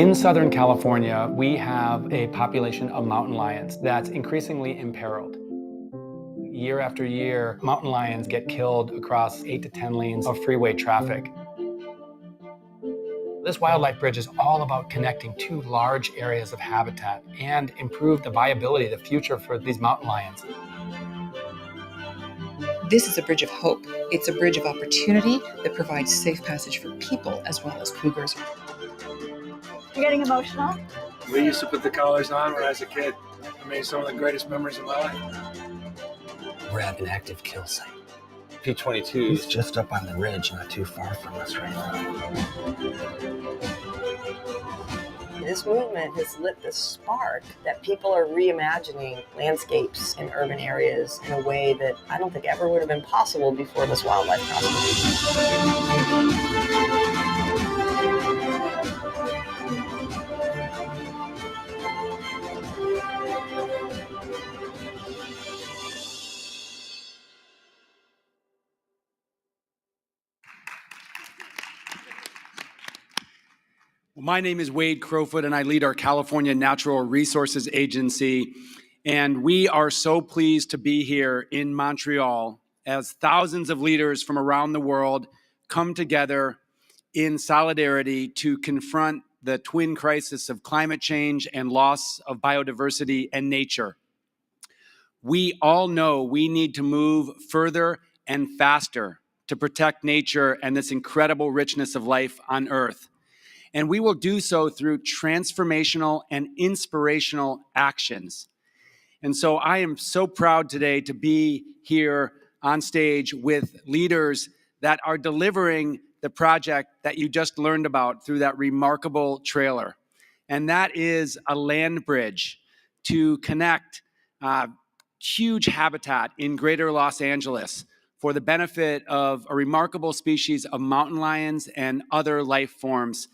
In Southern California, we have a population of mountain lions that's increasingly imperiled. Year after year, mountain lions get killed across 8 to 10 lanes of freeway traffic. This wildlife bridge is all about connecting two large areas of habitat and improve the viability, the future for these mountain lions. This is a bridge of hope. It's a bridge of opportunity that provides safe passage for people as well as cougars. You're getting emotional? We used to put the collars on when I was a kid. I made some of the greatest memories of my life. We're at an active kill site. P-22 is just up on the ridge, not too far from us right now. This movement has lit the spark that people are reimagining landscapes in urban areas in a way that I don't think ever would have been possible before this wildlife crossing. My name is Wade Crowfoot, and I lead our California Natural Resources Agency. And we are so pleased to be here in Montreal as thousands of leaders from around the world come together in solidarity to confront the twin crisis of climate change and loss of biodiversity and nature. We all know we need to move further and faster to protect nature and this incredible richness of life on Earth. And we will do so through transformational and inspirational actions. And so I am so proud today to be here on stage with leaders that are delivering the project that you just learned about through that remarkable trailer. And that is a land bridge to connect huge habitat in greater Los Angeles for the benefit of a remarkable species of mountain lions and other life forms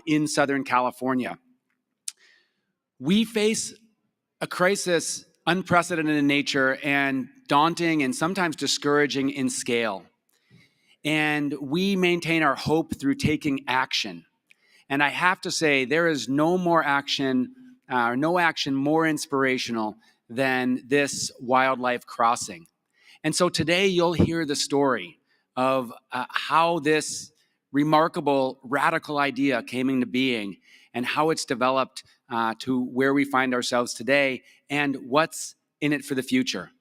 in Southern California. We face a crisis unprecedented in nature and daunting and sometimes discouraging in scale. And we maintain our hope through taking action. And I have to say, there is no action more inspirational than this wildlife crossing. And so today you'll hear the story of how this remarkable, radical idea came into being and how it's developed to where we find ourselves today and what's in it for the future.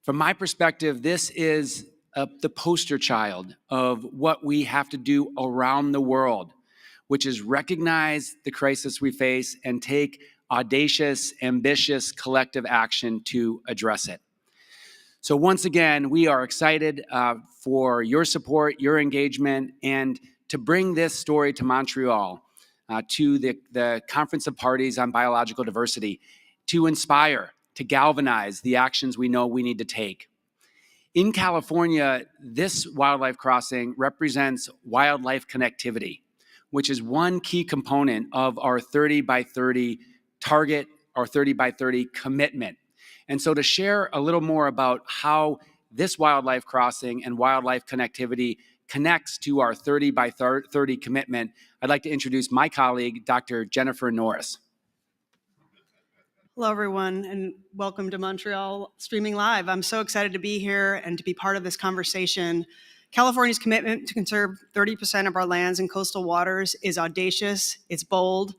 From my perspective, this is the poster child of what we have to do around the world, which is recognize the crisis we face and take audacious, ambitious, collective action to address it. So once again, we are excited for your support, your engagement, and to bring this story to Montreal, to the Conference of Parties on Biological Diversity, to inspire, to galvanize the actions we know we need to take. In California, this wildlife crossing represents wildlife connectivity, which is one key component of our 30 by 30 target, our 30 by 30 commitment. And so to share a little more about how this wildlife crossing and wildlife connectivity connects to our 30 by 30 commitment, I'd like to introduce my colleague, Dr. Jennifer Norris. Hello, everyone, and welcome to Montreal Streaming Live. I'm so excited to be here and to be part of this conversation. California's commitment to conserve 30% of our lands and coastal waters is audacious, it's bold,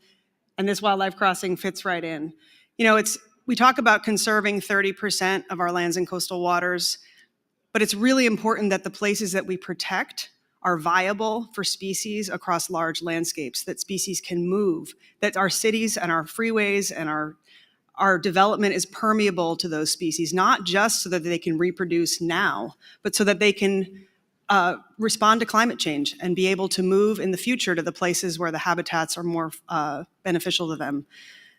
and this wildlife crossing fits right in. You know, we talk about conserving 30% of our lands and coastal waters, but it's really important that the places that we protect are viable for species across large landscapes, that species can move, that our cities and our freeways and our development is permeable to those species, not just so that they can reproduce now, but so that they can respond to climate change and be able to move in the future to the places where the habitats are more beneficial to them.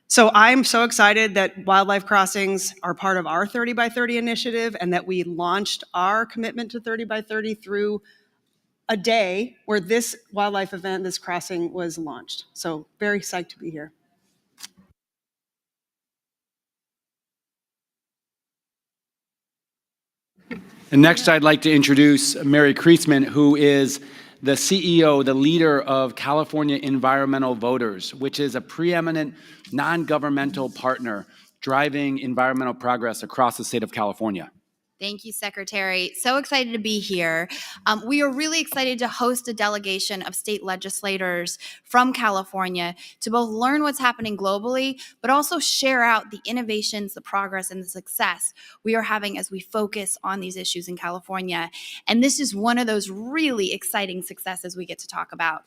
So I'm so excited that wildlife crossings are part of our 30 by 30 initiative and that we launched our commitment to 30 by 30 through a day where this wildlife event, this crossing, was launched. So very psyched to be here. And next, I'd like to introduce Mary Kreisman, who is the CEO, the leader of California Environmental Voters, which is a preeminent non-governmental partner driving environmental progress across the state of California. Thank you, Secretary. So excited to be here. We are really excited to host a delegation of state legislators from California to both learn what's happening globally, but also share out the innovations, the progress, and the success we are having as we focus on these issues in California. And this is one of those really exciting successes we get to talk about.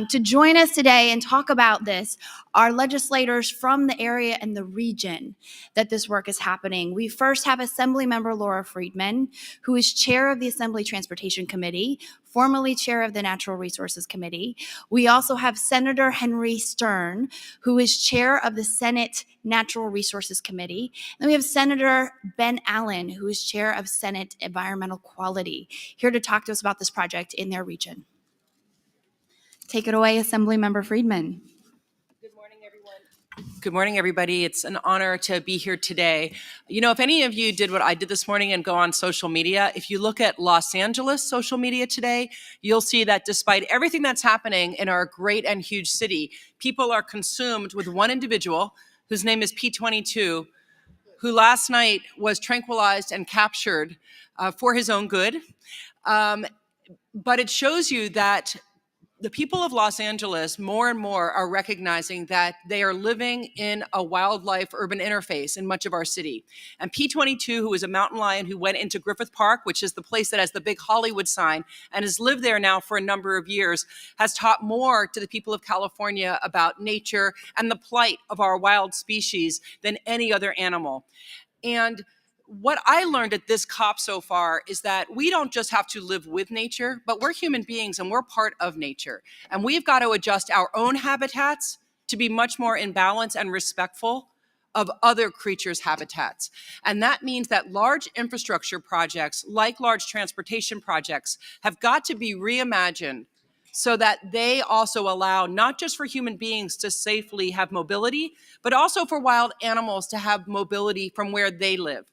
To join us today and talk about this are legislators from the area and the region that this work is happening. We first have Assemblymember Laura Friedman, who is chair of the Assembly Transportation Committee, formerly chair of the Natural Resources Committee. We also have Senator Henry Stern, who is chair of the Senate Natural Resources Committee. And we have Senator Ben Allen, who is chair of Senate Environmental Quality, here to talk to us about this project in their region. Take it away, Assemblymember Friedman. Good morning, everybody. It's an honor to be here today. You know, if any of you did what I did this morning and go on social media, if you look at Los Angeles social media today, you'll see that despite everything that's happening in our great and huge city, people are consumed with one individual whose name is P22, who last night was tranquilized and captured for his own good. But it shows you that the people of Los Angeles more and more are recognizing that they are living in a wildlife-urban interface in much of our city. And P22, who is a mountain lion who went into Griffith Park, which is the place that has the big Hollywood sign, and has lived there now for a number of years, has taught more to the people of California about nature and the plight of our wild species than any other animal. And what I learned at this COP so far is that we don't just have to live with nature, but we're human beings and we're part of nature. And we've got to adjust our own habitats to be much more in balance and respectful of other creatures' habitats. And that means that large infrastructure projects, like large transportation projects, have got to be reimagined so that they also allow not just for human beings to safely have mobility, but also for wild animals to have mobility from where they live.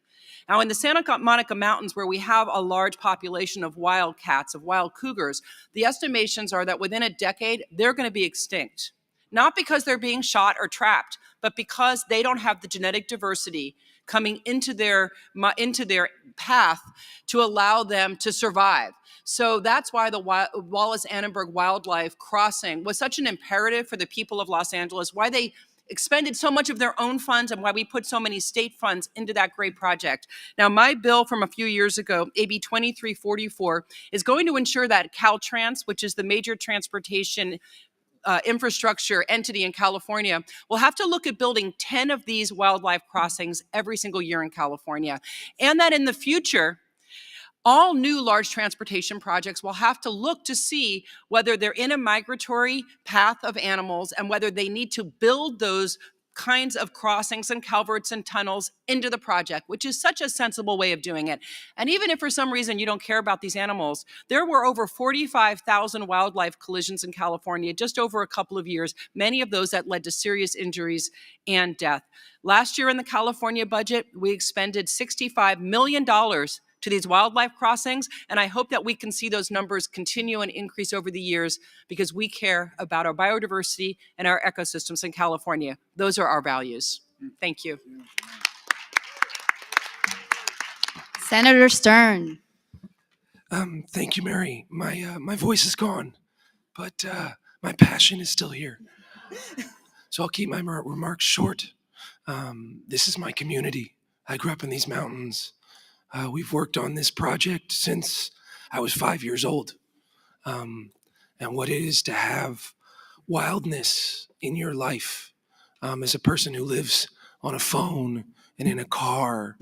Now, in the Santa Monica Mountains, where we have a large population of wild cats, of wild cougars, the estimations are that within a decade, they're going to be extinct. Not because they're being shot or trapped, but because they don't have the genetic diversity coming into their path to allow them to survive. So that's why the Wallace-Annenberg Wildlife Crossing was such an imperative for the people of Los Angeles, why they expended so much of their own funds and why we put so many state funds into that great project. Now, my bill from a few years ago, AB 2344, is going to ensure that Caltrans, which is the major transportation infrastructure entity in California, will have to look at building 10 of these wildlife crossings every single year in California. And that in the future, all new large transportation projects will have to look to see whether they're in a migratory path of animals and whether they need to build those kinds of crossings and culverts and tunnels into the project, which is such a sensible way of doing it. And even if for some reason you don't care about these animals, there were over 45,000 wildlife collisions in California just over a couple of years, many of those that led to serious injuries and death. Last year in the California budget, we expended $65 million to these wildlife crossings, and I hope that we can see those numbers continue and increase over the years because we care about our biodiversity and our ecosystems in California. Those are our values. Thank you. Senator Stern. Thank you, Mary. My voice is gone, but my passion is still here. So I'll keep my remarks short. This is my community. I grew up in these mountains. We've worked on this project since I was 5 years old. And what it is to have wildness in your life as a person who lives on a phone and in a car,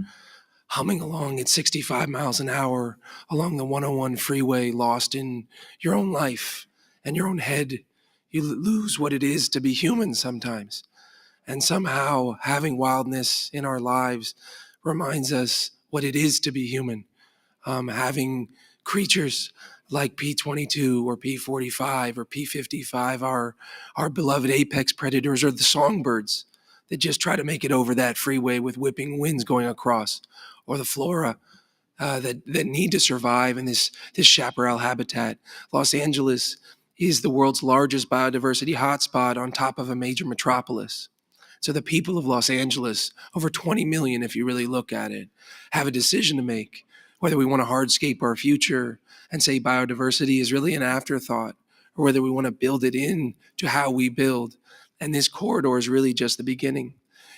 humming along at 65 miles an hour along the 101 freeway, lost in your own life and your own head. You lose what it is to be human sometimes. And somehow having wildness in our lives reminds us what it is to be human. Having creatures like P22 or P45 or P55, our beloved apex predators, or the songbirds that just try to make it over that freeway with whipping winds going across, or the flora that need to survive in this chaparral habitat. Los Angeles is the world's largest biodiversity hotspot on top of a major metropolis. So the people of Los Angeles, over 20 million if you really look at it, have a decision to make, whether we want to hardscape our future and say biodiversity is really an afterthought, or whether we want to build it in to how we build. And this corridor is really just the beginning.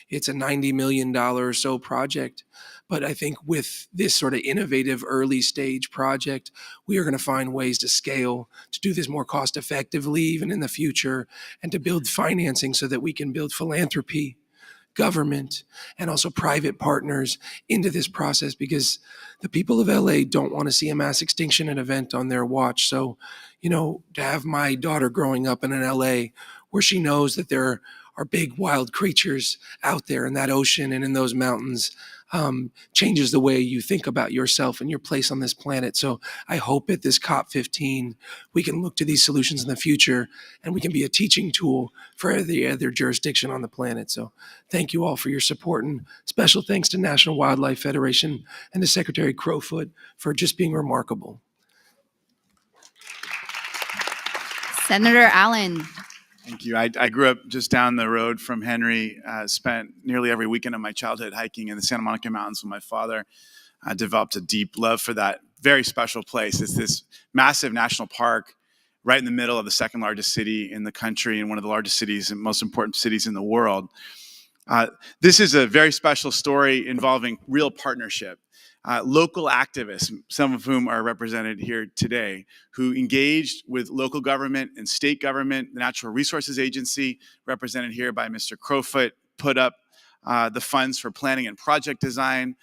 It's a $90 million or so project. But I think with this sort of innovative early stage project, we are going to find ways to scale, to do this more cost effectively, even in the future, and to build financing so that we can build philanthropy, government, and also private partners into this process, because the people of LA don't want to see a mass extinction event on their watch. So, to have my daughter growing up in an LA where she knows that there are big wild creatures out there in that ocean and in those mountains changes the way you think about yourself and your place on this planet. So I hope at this COP15, we can look to these solutions in the future and we can be a teaching tool for every other jurisdiction on the planet. So thank you all for your support, and special thanks to National Wildlife Federation and to Secretary Crowfoot for just being remarkable. Senator Allen. Thank you. I grew up just down the road from Henry, spent nearly every weekend of my childhood hiking in the Santa Monica Mountains with my father. I developed a deep love for that very special place. It's this massive national park right in the middle of the second largest city in the country and one of the largest cities and most important cities in the world. This is a very special story involving real partnership. Local activists, some of whom are represented here today, who engaged with local government and state government. The Natural Resources Agency, represented here by Mr. Crowfoot, put up the funds for planning and project design.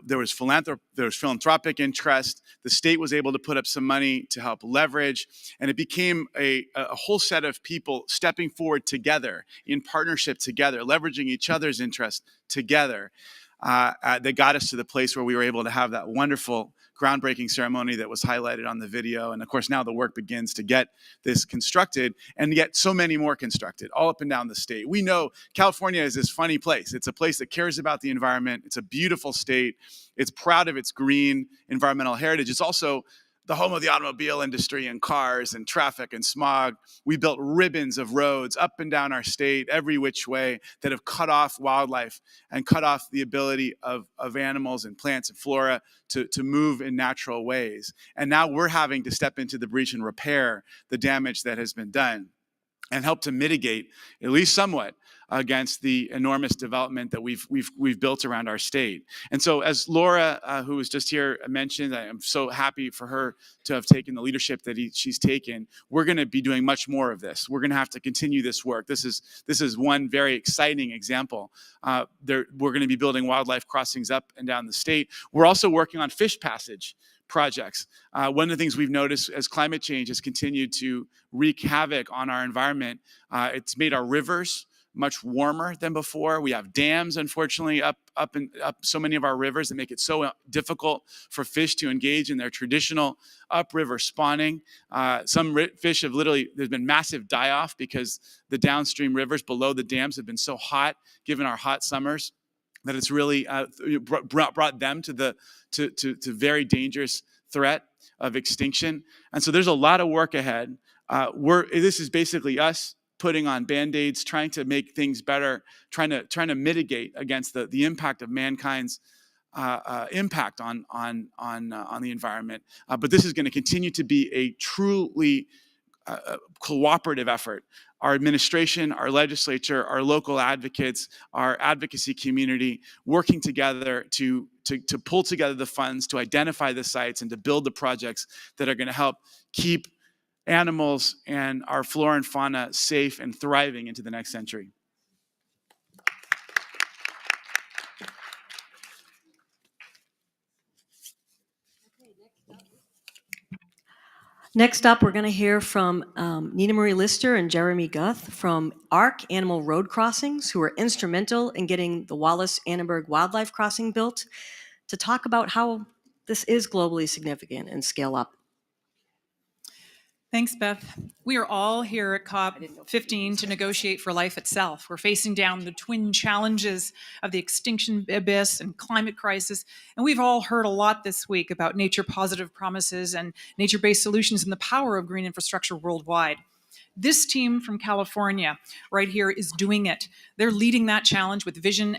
There was philanthropic interest. The state was able to put up some money to help leverage, and it became a whole set of people stepping forward together, in partnership together, leveraging each other's interest together. That got us to the place where we were able to have that wonderful groundbreaking ceremony that was highlighted on the video. And of course, now the work begins to get this constructed and get so many more constructed all up and down the state. We know California is this funny place. It's a place that cares about the environment. It's a beautiful state. It's proud of its green environmental heritage. It's also the home of the automobile industry and cars and traffic and smog. We built ribbons of roads up and down our state, every which way, that have cut off wildlife and cut off the ability of animals and plants and flora to move in natural ways. And now we're having to step into the breach and repair the damage that has been done and help to mitigate, at least somewhat, against the enormous development that we've built around our state. And so, as Laura, who was just here, mentioned, I am so happy for her to have taken the leadership that she's taken. We're going to be doing much more of this. We're going to have to continue this work. This is one very exciting example. We're going to be building wildlife crossings up and down the state. We're also working on fish passage projects. One of the things we've noticed as climate change has continued to wreak havoc on our environment, it's made our rivers much warmer than before. We have dams, unfortunately, up so many of our rivers that make it so difficult for fish to engage in their traditional upriver spawning. Some fish have literally, there's been massive die-off because the downstream rivers below the dams have been so hot, given our hot summers, that it's really brought them to very dangerous threat of extinction. And so there's a lot of work ahead. This is basically us putting on Band-Aids, trying to make things better, trying to mitigate against the impact of mankind's impact on the environment. But this is going to continue to be a truly cooperative effort. Our administration, our legislature, our local advocates, our advocacy community working together to pull together the funds, to identify the sites, and to build the projects that are going to help keep animals and our flora and fauna safe and thriving into the next century. Next up, we're going to hear from Nina Marie Lister and Jeremy Guth from ARC Animal Road Crossings, who were instrumental in getting the Wallace-Annenberg Wildlife Crossing built, to talk about how this is globally significant and scale up. Thanks, Beth. We are all here at COP15 to negotiate for life itself. We're facing down the twin challenges of the extinction abyss and climate crisis. And we've all heard a lot this week about nature-positive promises and nature-based solutions and the power of green infrastructure worldwide. This team from California right here is doing it. They're leading that challenge with vision,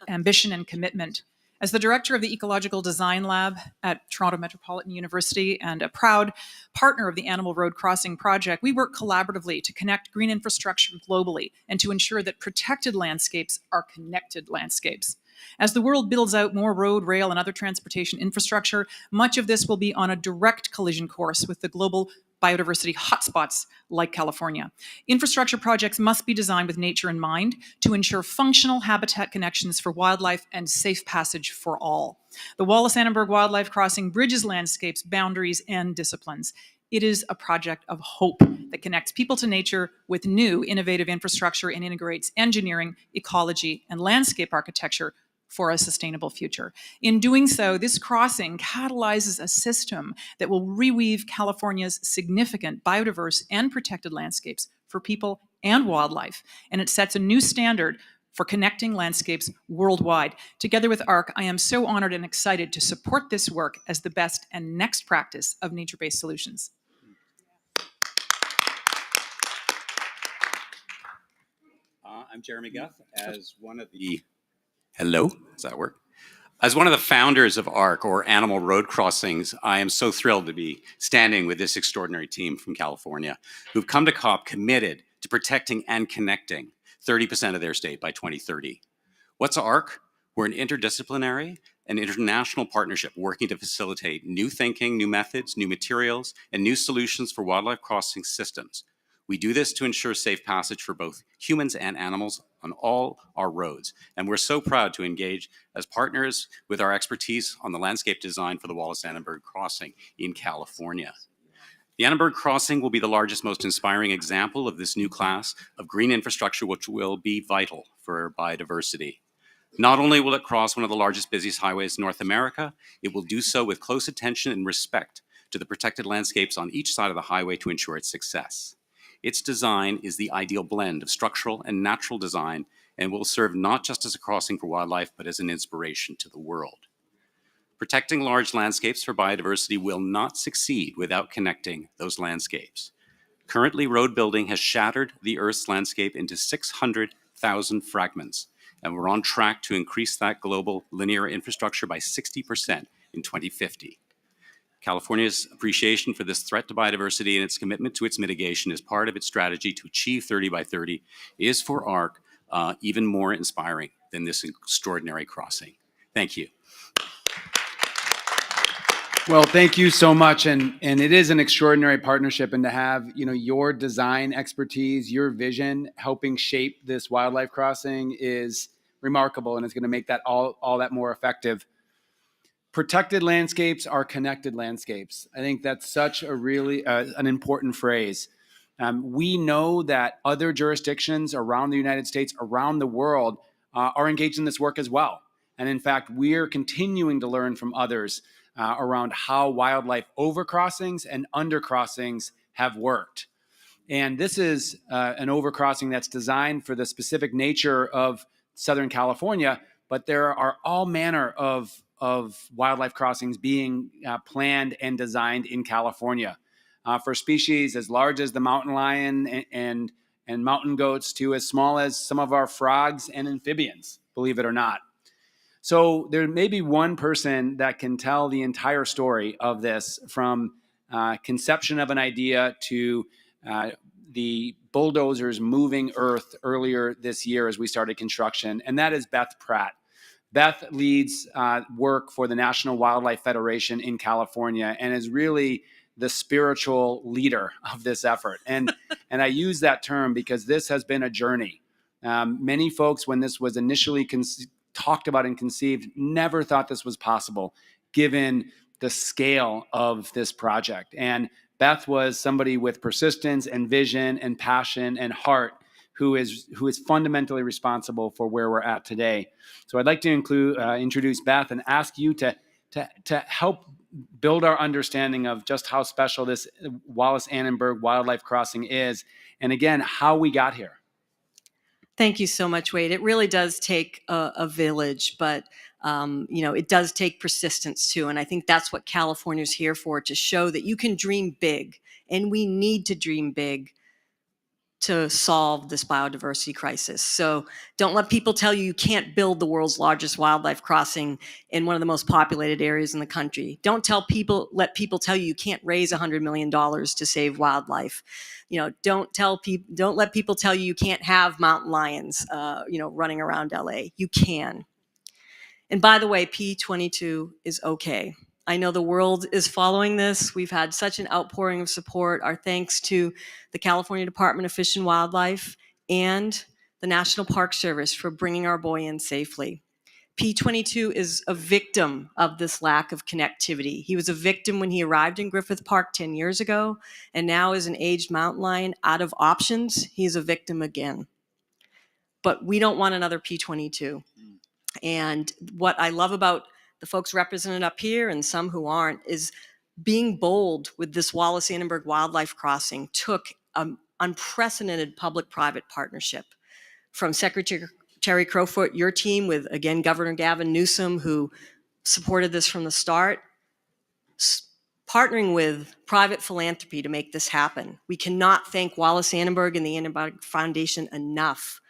ambition, and commitment. As the director of the Ecological Design Lab at Toronto Metropolitan University and a proud partner of the Animal Road Crossing Project, we work collaboratively to connect green infrastructure globally and to ensure that protected landscapes are connected landscapes. As the world builds out more road, rail, and other transportation infrastructure, much of this will be on a direct collision course with the global biodiversity hotspots like California. Infrastructure projects must be designed with nature in mind to ensure functional habitat connections for wildlife and safe passage for all. The Wallace-Annenberg Wildlife Crossing bridges landscapes, boundaries, and disciplines. It is a project of hope that connects people to nature with new innovative infrastructure and integrates engineering, ecology, and landscape architecture for a sustainable future. In doing so, this crossing catalyzes a system that will reweave California's significant biodiverse and protected landscapes for people and wildlife, and it sets a new standard for connecting landscapes worldwide. Together with ARC, I am so honored and excited to support this work as the best and next practice of nature-based solutions. I'm Jeremy Guth, as one of the Hello, does that work? As one of the founders of ARC, or Animal Road Crossings, I am so thrilled to be standing with this extraordinary team from California who've come to COP committed to protecting and connecting 30% of their state by 2030. What's ARC? We're an interdisciplinary and international partnership working to facilitate new thinking, new methods, new materials, and new solutions for wildlife crossing systems. We do this to ensure safe passage for both humans and animals on all our roads. And we're so proud to engage as partners with our expertise on the landscape design for the Wallace-Annenberg Crossing in California. The Annenberg Crossing will be the largest, most inspiring example of this new class of green infrastructure, which will be vital for biodiversity. Not only will it cross one of the largest, busiest highways in North America, it will do so with close attention and respect to the protected landscapes on each side of the highway to ensure its success. Its design is the ideal blend of structural and natural design and will serve not just as a crossing for wildlife, but as an inspiration to the world. Protecting large landscapes for biodiversity will not succeed without connecting those landscapes. Currently, road building has shattered the Earth's landscape into 600,000 fragments, and we're on track to increase that global linear infrastructure by 60% in 2050. California's appreciation for this threat to biodiversity and its commitment to its mitigation as part of its strategy to achieve 30 by 30 is for ARC even more inspiring than this extraordinary crossing. Thank you. Well, thank you so much, and it is an extraordinary partnership, and to have your design expertise, your vision, helping shape this wildlife crossing is remarkable, and it's going to make that all that more effective. Protected landscapes are connected landscapes. I think that's such a really an important phrase. We know that other jurisdictions around the United States, around the world, are engaged in this work as well. And in fact, we're continuing to learn from others around how wildlife overcrossings and undercrossings have worked. And this is an overcrossing that's designed for the specific nature of Southern California, but there are all manner of wildlife crossings being planned and designed in California for species as large as the mountain lion and mountain goats to as small as some of our frogs and amphibians, believe it or not. So there may be one person that can tell the entire story of this, from conception of an idea to the bulldozers moving earth earlier this year as we started construction, and that is Beth Pratt. Beth leads work for the National Wildlife Federation in California and is really the spiritual leader of this effort. And I use that term because this has been a journey. Many folks, when this was initially talked about and conceived, never thought this was possible, given the scale of this project. And Beth was somebody with persistence and vision and passion and heart who is fundamentally responsible for where we're at today. So I'd like to introduce Beth and ask you to help build our understanding of just how special this Wallace-Annenberg Wildlife Crossing is, and again, how we got here. Thank you so much, Wade. It really does take a village, but it does take persistence too. And I think that's what California's here for, to show that you can dream big, and we need to dream big to solve this biodiversity crisis. So don't let people tell you you can't build the world's largest wildlife crossing in one of the most populated areas in the country. Don't let people tell you you can't raise $100 million to save wildlife. Don't let people tell you you can't have mountain lions, running around LA. You can. And by the way, P22 is okay. I know the world is following this. We've had such an outpouring of support. Our thanks to the California Department of Fish and Wildlife and the National Park Service for bringing our boy in safely. P22 is a victim of this lack of connectivity. He was a victim when he arrived in Griffith Park 10 years ago, and now as an aged mountain lion out of options, he's a victim again. But we don't want another P22. And what I love about the folks represented up here and some who aren't is being bold with this Wallace-Annenberg Wildlife Crossing took an unprecedented public-private partnership from Secretary Crowfoot, your team with, again, Governor Gavin Newsom, who supported this from the start, partnering with private philanthropy to make this happen. We cannot thank Wallace-Annenberg and the Annenberg Foundation enough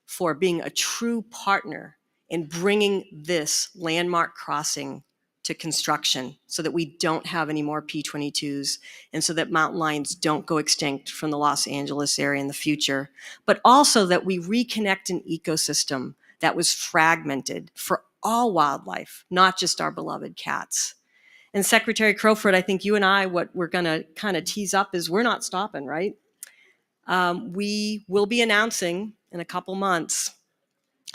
for being a true partner in bringing this landmark crossing to construction so that we don't have any more P22s and so that mountain lions don't go extinct from the Los Angeles area in the future, but also that we reconnect an ecosystem that was fragmented for all wildlife, not just our beloved cats. And Secretary Crowfoot, I think you and I, what we're gonna kind of tease up is we're not stopping, right? We will be announcing in a couple months,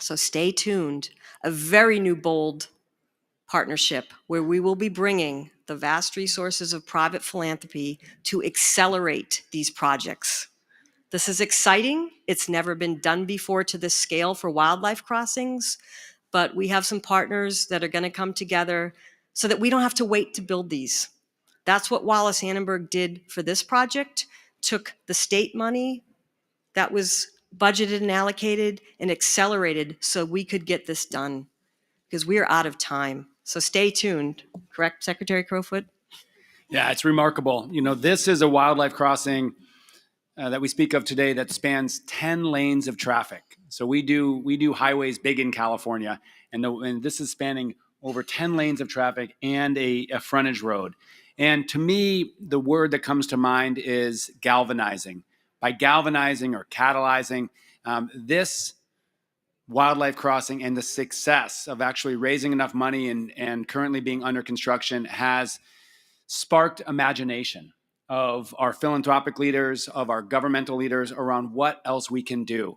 so stay tuned, a very new, bold partnership where we will be bringing the vast resources of private philanthropy to accelerate these projects. This is exciting. It's never been done before to this scale for wildlife crossings, but we have some partners that are going to come together so that we don't have to wait to build these. That's what Wallace-Annenberg did for this project, took the state money that was budgeted and allocated and accelerated so we could get this done because we are out of time. So stay tuned. Correct, Secretary Crowfoot? Yeah, it's remarkable. This is a wildlife crossing that we speak of today that spans 10 lanes of traffic. So we do highways big in California, and this is spanning over 10 lanes of traffic and a frontage road. And to me, the word that comes to mind is galvanizing. By galvanizing or catalyzing this wildlife crossing and the success of actually raising enough money and currently being under construction has sparked imagination of our philanthropic leaders, of our governmental leaders around what else we can do.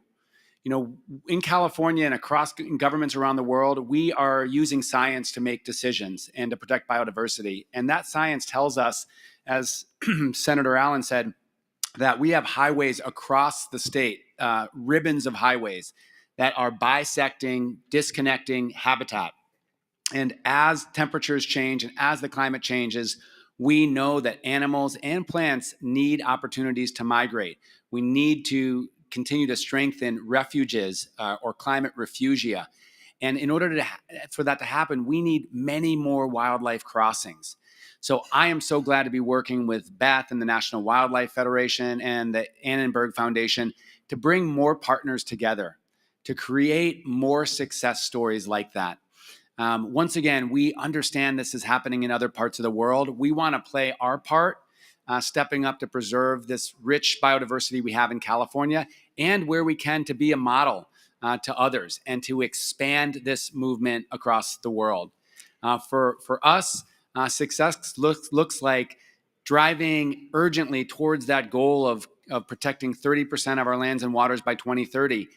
In California and across governments around the world, we are using science to make decisions and to protect biodiversity. And that science tells us, as Senator Allen said, that we have highways across the state, ribbons of highways that are bisecting, disconnecting habitat. And as temperatures change and as the climate changes, we know that animals and plants need opportunities to migrate. We need to continue to strengthen refuges or climate refugia. And in order for that to happen, we need many more wildlife crossings. So I am so glad to be working with Beth and the National Wildlife Federation and the Annenberg Foundation to bring more partners together, to create more success stories like that. Once again, we understand this is happening in other parts of the world. We want to play our part, stepping up to preserve this rich biodiversity we have in California, and where we can to be a model to others and to expand this movement across the world. For us, success looks like driving urgently towards that goal of protecting 30% of our lands and waters by 2030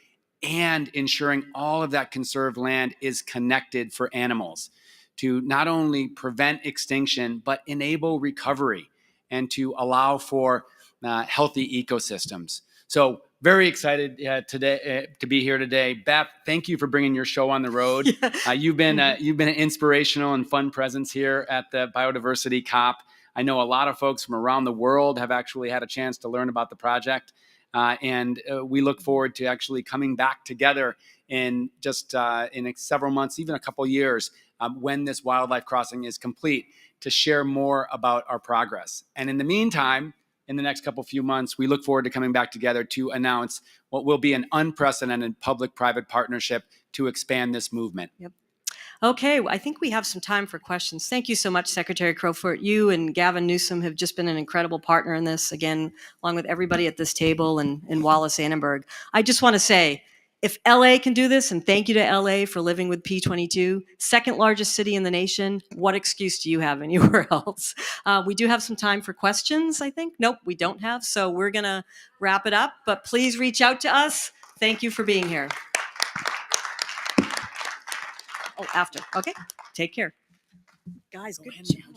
and ensuring all of that conserved land is connected for animals to not only prevent extinction, but enable recovery and to allow for healthy ecosystems. So very excited today to be here today. Beth, thank you for bringing your show on the road. You've been an inspirational and fun presence here at the Biodiversity COP. I know a lot of folks from around the world have actually had a chance to learn about the project, and we look forward to actually coming back together in just in several months, even a couple years, when this wildlife crossing is complete, to share more about our progress. And in the meantime, in the next few months, we look forward to coming back together to announce what will be an unprecedented public-private partnership to expand this movement. Yep. Okay, I think we have some time for questions. Thank you so much, Secretary Crowfoot. You and Gavin Newsom have just been an incredible partner in this, again, along with everybody at this table and Wallace Annenberg. I just want to say, if LA can do this, and thank you to LA for living with P22, second largest city in the nation, what excuse do you have anywhere else? We do have some time for questions, I think. Nope, we don't have. So we're going to wrap it up, but please reach out to us. Thank you for being here. Oh, after. Okay, take care. Guys, good job.